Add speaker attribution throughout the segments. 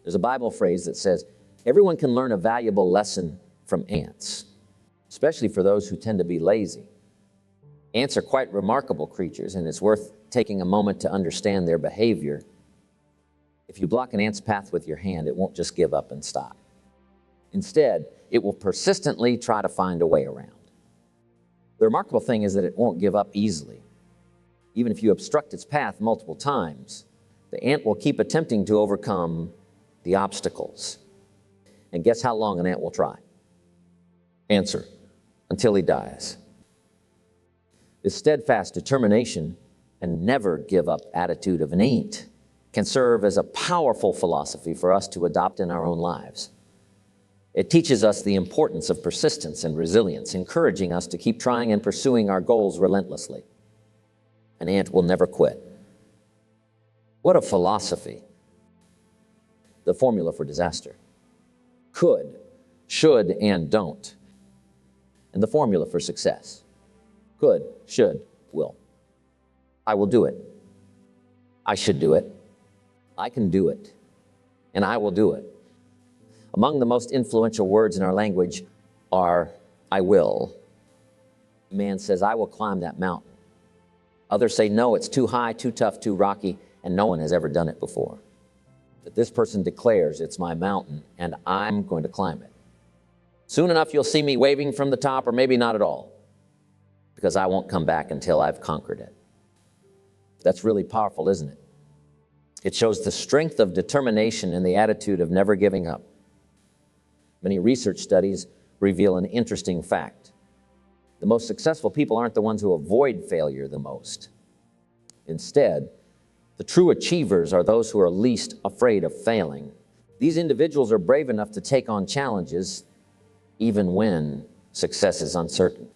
Speaker 1: There's a Bible phrase that says, everyone can learn a valuable lesson from ants, especially for those who tend to be lazy. Ants are quite remarkable creatures, and it's worth taking a moment to understand their behavior. If you block an ant's path with your hand, it won't just give up and stop. Instead, it will persistently try to find a way around. The remarkable thing is that it won't give up easily. Even if you obstruct its path multiple times, the ant will keep attempting to overcome the obstacles. And guess how long an ant will try? Answer: until he dies. This steadfast determination and never give up attitude of an ant can serve as a powerful philosophy for us to adopt in our own lives. It teaches us the importance of persistence and resilience, encouraging us to keep trying and pursuing our goals relentlessly. An ant will never quit. What a philosophy. The formula for disaster: could, should, and don't. And the formula for success: could, should, will. I will do it. I should do it. I can do it. And I will do it. Among the most influential words in our language are I will. A man says, I will climb that mountain. Others say, no, it's too high, too tough, too rocky, and no one has ever done it before. But this person declares, it's my mountain, and I'm going to climb it. Soon enough, you'll see me waving from the top, or maybe not at all, because I won't come back until I've conquered it. That's really powerful, isn't it? It shows the strength of determination and the attitude of never giving up. Many research studies reveal an interesting fact. The most successful people aren't the ones who avoid failure the most. Instead, the true achievers are those who are least afraid of failing. These individuals are brave enough to take on challenges even when success is uncertain.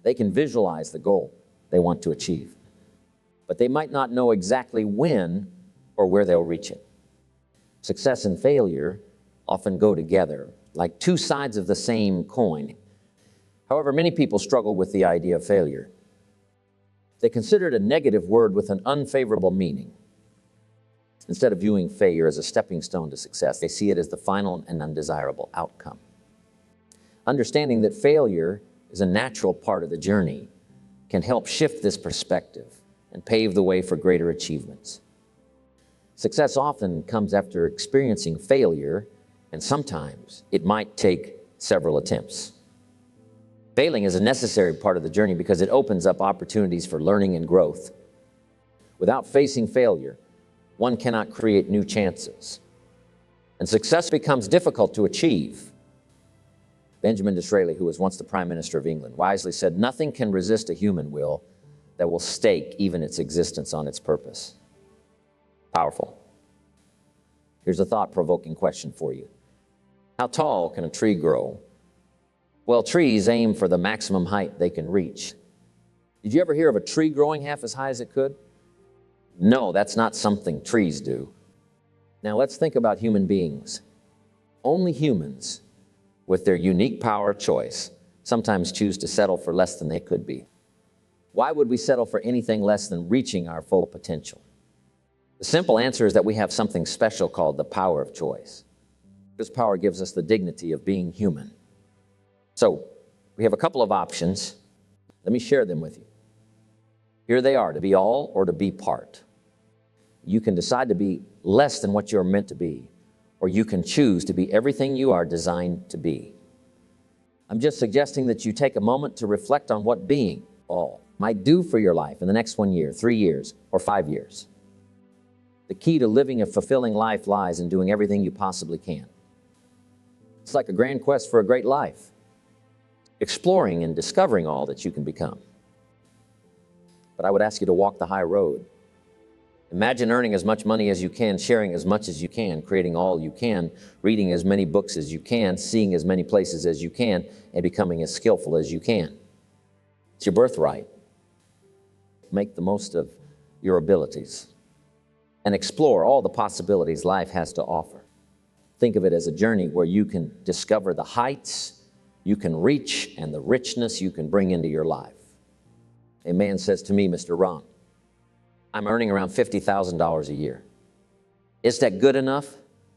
Speaker 1: They can visualize the goal they want to achieve, but they might not know exactly when or where they'll reach it. Success and failure often go together, like two sides of the same coin. However, many people struggle with the idea of failure. They consider it a negative word with an unfavorable meaning. Instead of viewing failure as a stepping stone to success, they see it as the final and undesirable outcome. Understanding that failure is a natural part of the journey can help shift this perspective and pave the way for greater achievements. Success often comes after experiencing failure, and sometimes it might take several attempts. Failing is a necessary part of the journey because it opens up opportunities for learning and growth. Without facing failure, one cannot create new chances, and success becomes difficult to achieve. Benjamin Disraeli, who was once the Prime Minister of England, wisely said, nothing can resist a human will that will stake even its existence on its purpose. Powerful. Here's a thought-provoking question for you. How tall can a tree grow? Well, trees aim for the maximum height they can reach. Did you ever hear of a tree growing half as high as it could? No, that's not something trees do. Now let's think about human beings. Only humans, with their unique power of choice, sometimes choose to settle for less than they could be. Why would we settle for anything less than reaching our full potential? The simple answer is that we have something special called the power of choice. This power gives us the dignity of being human. So, we have a couple of options. Let me share them with you. Here they are: to be all or to be part. You can decide to be less than what you're meant to be, or you can choose to be everything you are designed to be. I'm just suggesting that you take a moment to reflect on what being all might do for your life in the next 1 year, 3 years, or 5 years. The key to living a fulfilling life lies in doing everything you possibly can. It's like a grand quest for a great life, exploring and discovering all that you can become. But I would ask you to walk the high road. Imagine earning as much money as you can, sharing as much as you can, creating all you can, reading as many books as you can, seeing as many places as you can, and becoming as skillful as you can. It's your birthright. Make the most of your abilities and explore all the possibilities life has to offer. Think of it as a journey where you can discover the heights you can reach and the richness you can bring into your life. A man says to me, Mr. Rohn, I'm earning around $50,000 a year. Is that good enough?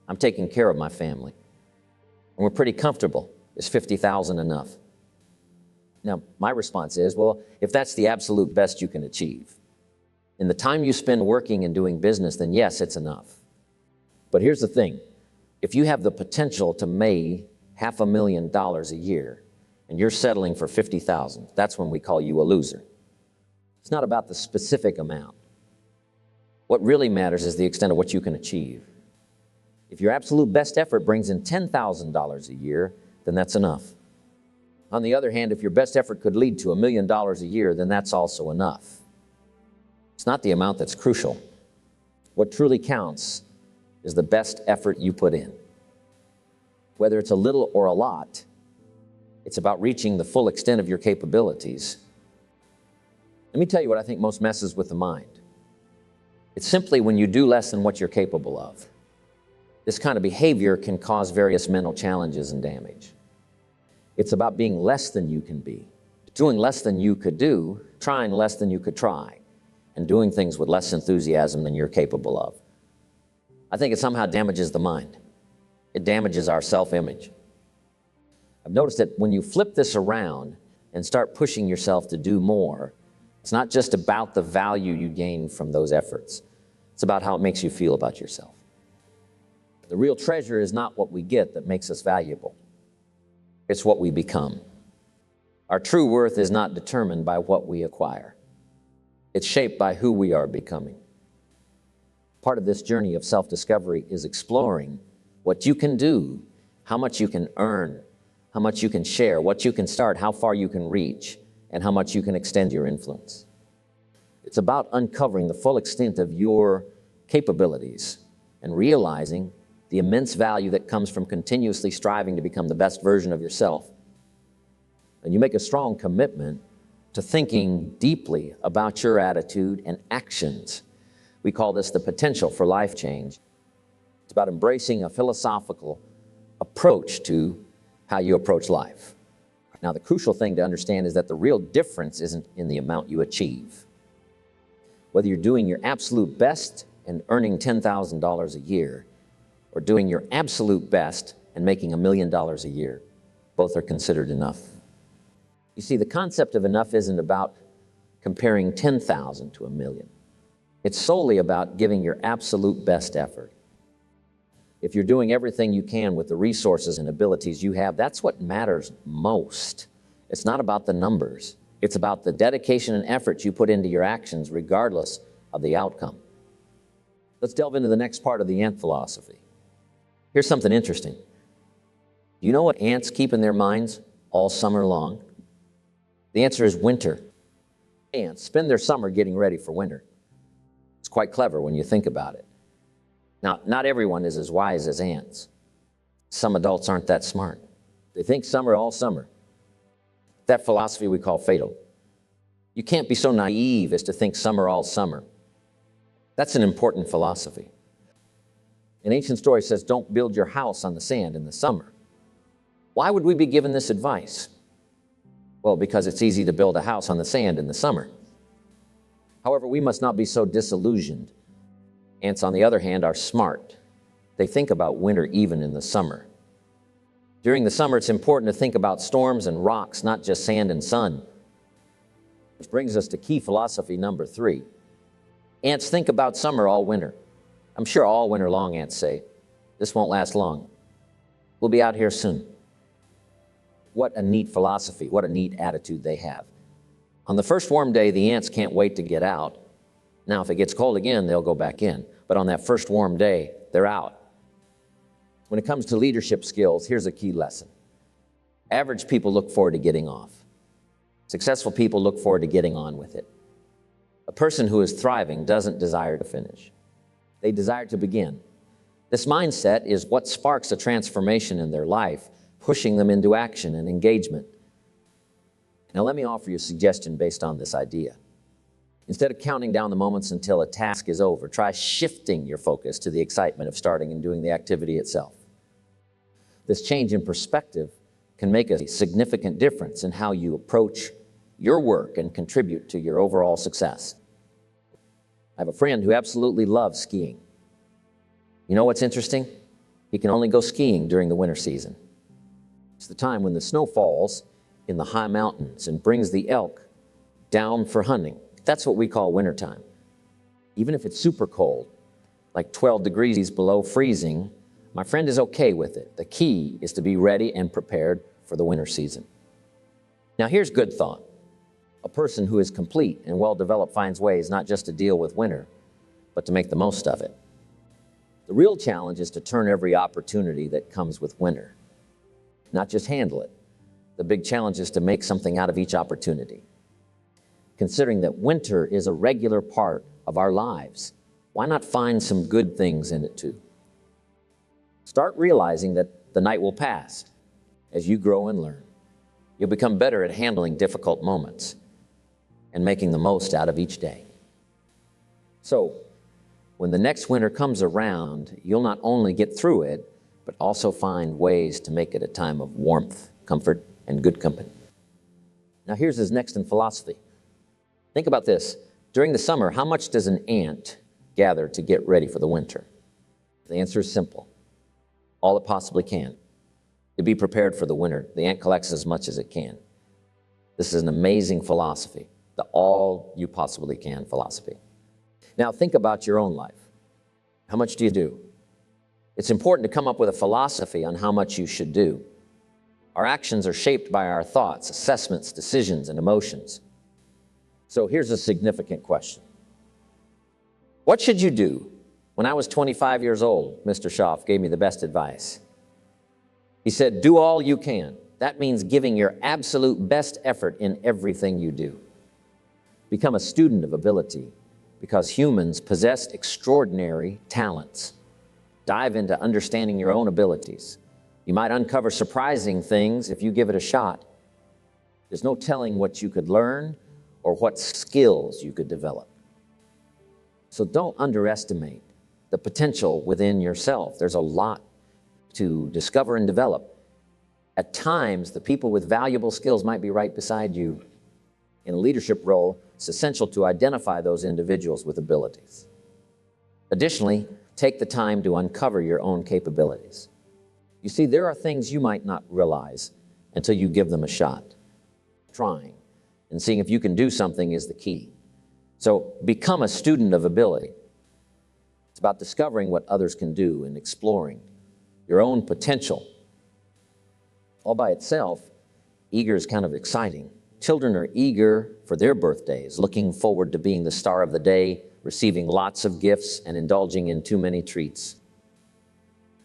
Speaker 1: I'm taking care of my family. And we're pretty comfortable. Is 50,000 enough? Now, my response is, well, if that's the absolute best you can achieve, in the time you spend working and doing business, then yes, it's enough. But here's the thing. If you have the potential to make $500,000 a year and you're settling for 50,000, that's when we call you a loser. It's not about the specific amount. What really matters is the extent of what you can achieve. If your absolute best effort brings in $10,000 a year, then that's enough. On the other hand, if your best effort could lead to $1 million a year, then that's also enough. It's not the amount that's crucial. What truly counts is the best effort you put in. Whether it's a little or a lot, it's about reaching the full extent of your capabilities. Let me tell you what I think most messes with the mind. It's simply when you do less than what you're capable of. This kind of behavior can cause various mental challenges and damage. It's about being less than you can be, doing less than you could do, trying less than you could try, and doing things with less enthusiasm than you're capable of. I think it somehow damages the mind. It damages our self-image. I've noticed that when you flip this around and start pushing yourself to do more, it's not just about the value you gain from those efforts. It's about how it makes you feel about yourself. The real treasure is not what we get that makes us valuable. It's what we become. Our true worth is not determined by what we acquire. It's shaped by who we are becoming. Part of this journey of self-discovery is exploring what you can do, how much you can earn, how much you can share, what you can start, how far you can reach, and how much you can extend your influence. It's about uncovering the full extent of your capabilities and realizing the immense value that comes from continuously striving to become the best version of yourself. And you make a strong commitment to thinking deeply about your attitude and actions. We call this the potential for life change. It's about embracing a philosophical approach to how you approach life. Now, the crucial thing to understand is that the real difference isn't in the amount you achieve. Whether you're doing your absolute best and earning $10,000 a year, or doing your absolute best and making $1 million a year, both are considered enough. You see, the concept of enough isn't about comparing 10,000 to 1 million. It's solely about giving your absolute best effort. If you're doing everything you can with the resources and abilities you have, that's what matters most. It's not about the numbers. It's about the dedication and effort you put into your actions regardless of the outcome. Let's delve into the next part of the ant philosophy. Here's something interesting. Do you know what ants keep in their minds all summer long? The answer is winter. Ants spend their summer getting ready for winter. It's quite clever when you think about it. Now, not everyone is as wise as ants. Some adults aren't that smart. They think summer all summer. That philosophy we call fatal. You can't be so naive as to think summer all summer. That's an important philosophy. An ancient story says, don't build your house on the sand in the summer. Why would we be given this advice? Well, because it's easy to build a house on the sand in the summer. However, we must not be so disillusioned. Ants, on the other hand, are smart. They think about winter even in the summer. During the summer, it's important to think about storms and rocks, not just sand and sun. Which brings us to key philosophy number 3. Ants think about summer all winter. I'm sure all winter long ants say, this won't last long. We'll be out here soon. What a neat philosophy, what a neat attitude they have. On the first warm day, the ants can't wait to get out. Now, if it gets cold again, they'll go back in. But on that first warm day, they're out. When it comes to leadership skills, here's a key lesson. Average people look forward to getting off. Successful people look forward to getting on with it. A person who is thriving doesn't desire to finish. They desire to begin. This mindset is what sparks a transformation in their life, pushing them into action and engagement. Now, let me offer you a suggestion based on this idea. Instead of counting down the moments until a task is over, try shifting your focus to the excitement of starting and doing the activity itself. This change in perspective can make a significant difference in how you approach your work and contribute to your overall success. I have a friend who absolutely loves skiing. You know what's interesting? He can only go skiing during the winter season. It's the time when the snow falls in the high mountains and brings the elk down for hunting. That's what we call wintertime. Even if it's super cold, like 12 degrees below freezing, my friend is okay with it. The key is to be ready and prepared for the winter season. Now here's good thought. A person who is complete and well-developed finds ways not just to deal with winter, but to make the most of it. The real challenge is to turn every opportunity that comes with winter, not just handle it. The big challenge is to make something out of each opportunity. Considering that winter is a regular part of our lives, why not find some good things in it too? Start realizing that the night will pass as you grow and learn. You'll become better at handling difficult moments and making the most out of each day. So, when the next winter comes around, you'll not only get through it, but also find ways to make it a time of warmth, comfort, and good company. Now here's his next in philosophy. Think about this. During the summer, how much does an ant gather to get ready for the winter? The answer is simple. All it possibly can. To be prepared for the winter, the ant collects as much as it can. This is an amazing philosophy, the all you possibly can philosophy. Now think about your own life. How much do you do? It's important to come up with a philosophy on how much you should do. Our actions are shaped by our thoughts, assessments, decisions, and emotions. So here's a significant question. What should you do? When I was 25 years old, Mr. Schaff gave me the best advice. He said, do all you can. That means giving your absolute best effort in everything you do. Become a student of ability, because humans possess extraordinary talents. Dive into understanding your own abilities. You might uncover surprising things if you give it a shot. There's no telling what you could learn or what skills you could develop. So don't underestimate the potential within yourself. There's a lot to discover and develop. At times, the people with valuable skills might be right beside you. In a leadership role, it's essential to identify those individuals with abilities. Additionally, take the time to uncover your own capabilities. You see, there are things you might not realize until you give them a shot. Trying and seeing if you can do something is the key. So become a student of ability. It's about discovering what others can do and exploring your own potential. All by itself, eager is kind of exciting. Children are eager for their birthdays, looking forward to being the star of the day, receiving lots of gifts, and indulging in too many treats.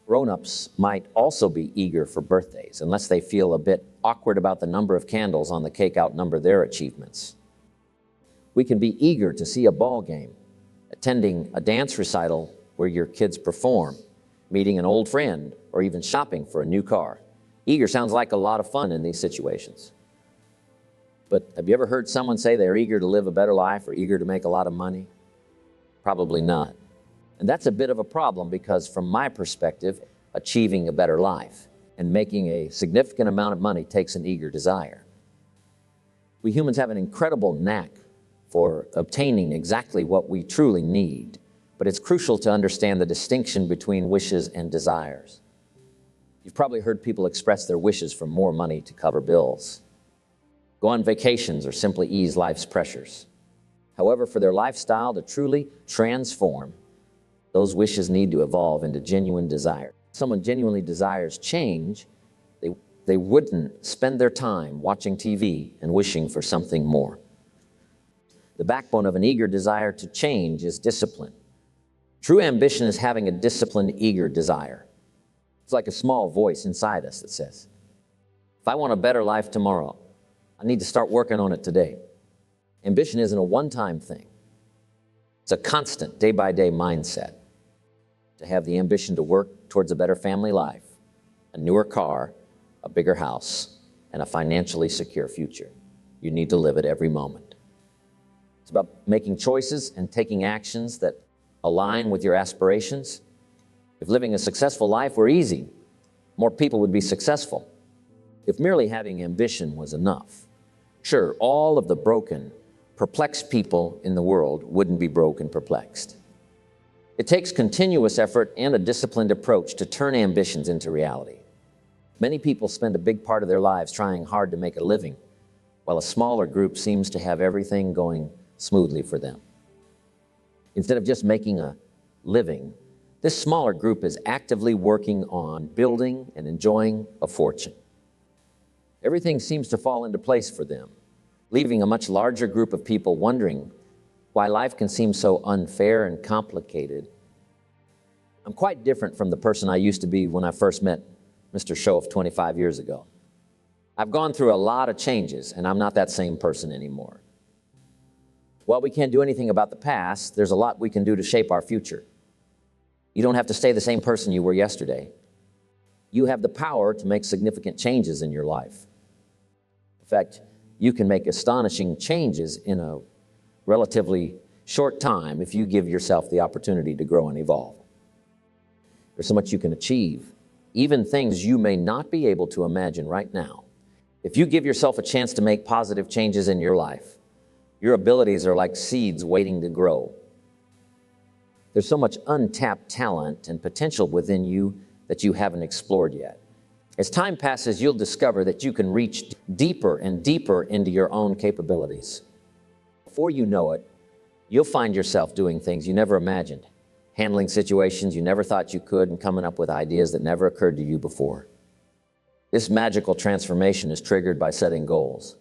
Speaker 1: Grown-ups might also be eager for birthdays, unless they feel a bit awkward about the number of candles on the cake outnumber their achievements. We can be eager to see a ball game, attending a dance recital where your kids perform, meeting an old friend, or even shopping for a new car. Eager sounds like a lot of fun in these situations. But have you ever heard someone say they're eager to live a better life or eager to make a lot of money? Probably not. And that's a bit of a problem because from my perspective, achieving a better life and making a significant amount of money takes an eager desire. We humans have an incredible knack for obtaining exactly what we truly need, but it's crucial to understand the distinction between wishes and desires. You've probably heard people express their wishes for more money to cover bills, go on vacations, or simply ease life's pressures. However, for their lifestyle to truly transform, those wishes need to evolve into genuine desire. If someone genuinely desires change, they wouldn't spend their time watching TV and wishing for something more. The backbone of an eager desire to change is discipline. True ambition is having a disciplined, eager desire. It's like a small voice inside us that says, if I want a better life tomorrow, I need to start working on it today. Ambition isn't a one-time thing. It's a constant, day-by-day mindset. To have the ambition to work towards a better family life, a newer car, a bigger house, and a financially secure future. You need to live it every moment. It's about making choices and taking actions that align with your aspirations. If living a successful life were easy, more people would be successful. If merely having ambition was enough, sure, all of the broken, perplexed people in the world wouldn't be broke and perplexed. It takes continuous effort and a disciplined approach to turn ambitions into reality. Many people spend a big part of their lives trying hard to make a living, while a smaller group seems to have everything going smoothly for them. Instead of just making a living, this smaller group is actively working on building and enjoying a fortune. Everything seems to fall into place for them, leaving a much larger group of people wondering why life can seem so unfair and complicated. I'm quite different from the person I used to be when I first met Mr. Schoaf 25 years ago. I've gone through a lot of changes, and I'm not that same person anymore. While we can't do anything about the past, there's a lot we can do to shape our future. You don't have to stay the same person you were yesterday. You have the power to make significant changes in your life. In fact, you can make astonishing changes in a relatively short time if you give yourself the opportunity to grow and evolve. There's so much you can achieve, even things you may not be able to imagine right now. If you give yourself a chance to make positive changes in your life, your abilities are like seeds waiting to grow. There's so much untapped talent and potential within you that you haven't explored yet. As time passes, you'll discover that you can reach deeper and deeper into your own capabilities. Before you know it, you'll find yourself doing things you never imagined, handling situations you never thought you could, and coming up with ideas that never occurred to you before. This magical transformation is triggered by setting goals.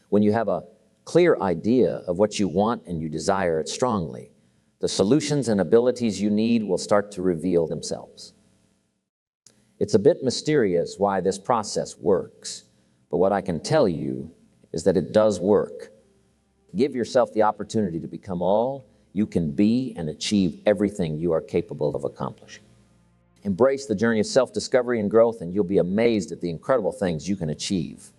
Speaker 1: When you have a clear idea of what you want and you desire it strongly, the solutions and abilities you need will start to reveal themselves. It's a bit mysterious why this process works, but what I can tell you is that it does work. Give yourself the opportunity to become all you can be and achieve everything you are capable of accomplishing. Embrace the journey of self-discovery and growth, and you'll be amazed at the incredible things you can achieve.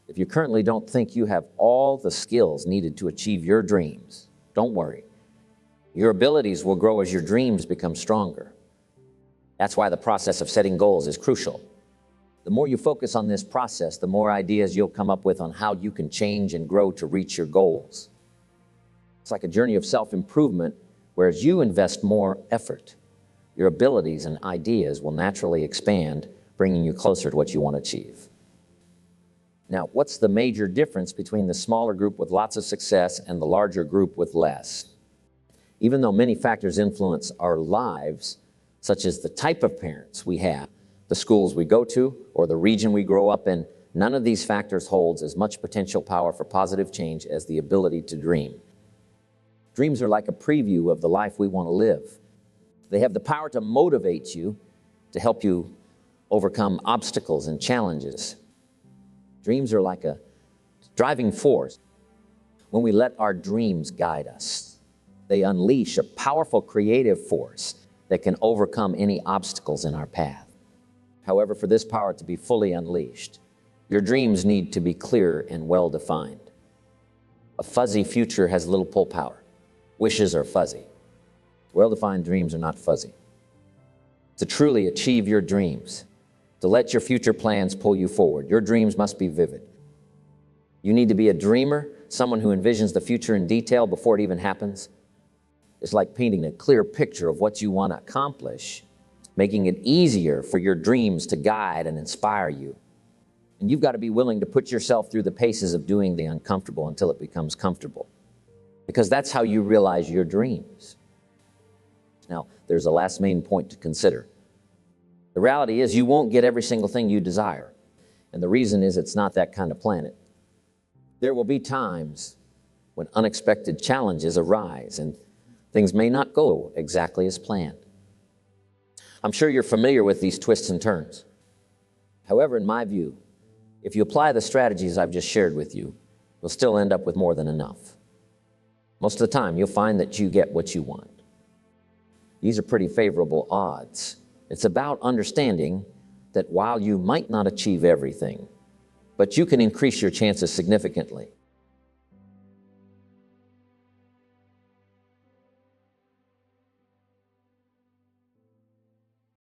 Speaker 1: If you currently don't think you have all the skills needed to achieve your dreams, don't worry. Your abilities will grow as your dreams become stronger. That's why the process of setting goals is crucial. The more you focus on this process, the more ideas you'll come up with on how you can change and grow to reach your goals. It's like a journey of self-improvement, where as you invest more effort, your abilities and ideas will naturally expand, bringing you closer to what you want to achieve. Now, what's the major difference between the smaller group with lots of success and the larger group with less? Even though many factors influence our lives, such as the type of parents we have, the schools we go to, or the region we grow up in, none of these factors holds as much potential power for positive change as the ability to dream. Dreams are like a preview of the life we want to live. They have the power to motivate you, to help you overcome obstacles and challenges. Dreams are like a driving force. When we let our dreams guide us, they unleash a powerful creative force that can overcome any obstacles in our path. However, for this power to be fully unleashed, your dreams need to be clear and well-defined. A fuzzy future has little pull power. Wishes are fuzzy. Well-defined dreams are not fuzzy. To truly achieve your dreams, to let your future plans pull you forward, your dreams must be vivid. You need to be a dreamer, someone who envisions the future in detail before it even happens. It's like painting a clear picture of what you want to accomplish, making it easier for your dreams to guide and inspire you. And you've got to be willing to put yourself through the paces of doing the uncomfortable until it becomes comfortable, because that's how you realize your dreams. Now, there's a last main point to consider. The reality is you won't get every single thing you desire, and the reason is it's not that kind of planet. There will be times when unexpected challenges arise and things may not go exactly as planned. I'm sure you're familiar with these twists and turns. However, in my view, if you apply the strategies I've just shared with you, you'll still end up with more than enough. Most of the time, you'll find that you get what you want. These are pretty favorable odds. It's about understanding that while you might not achieve everything, but you can increase your chances significantly.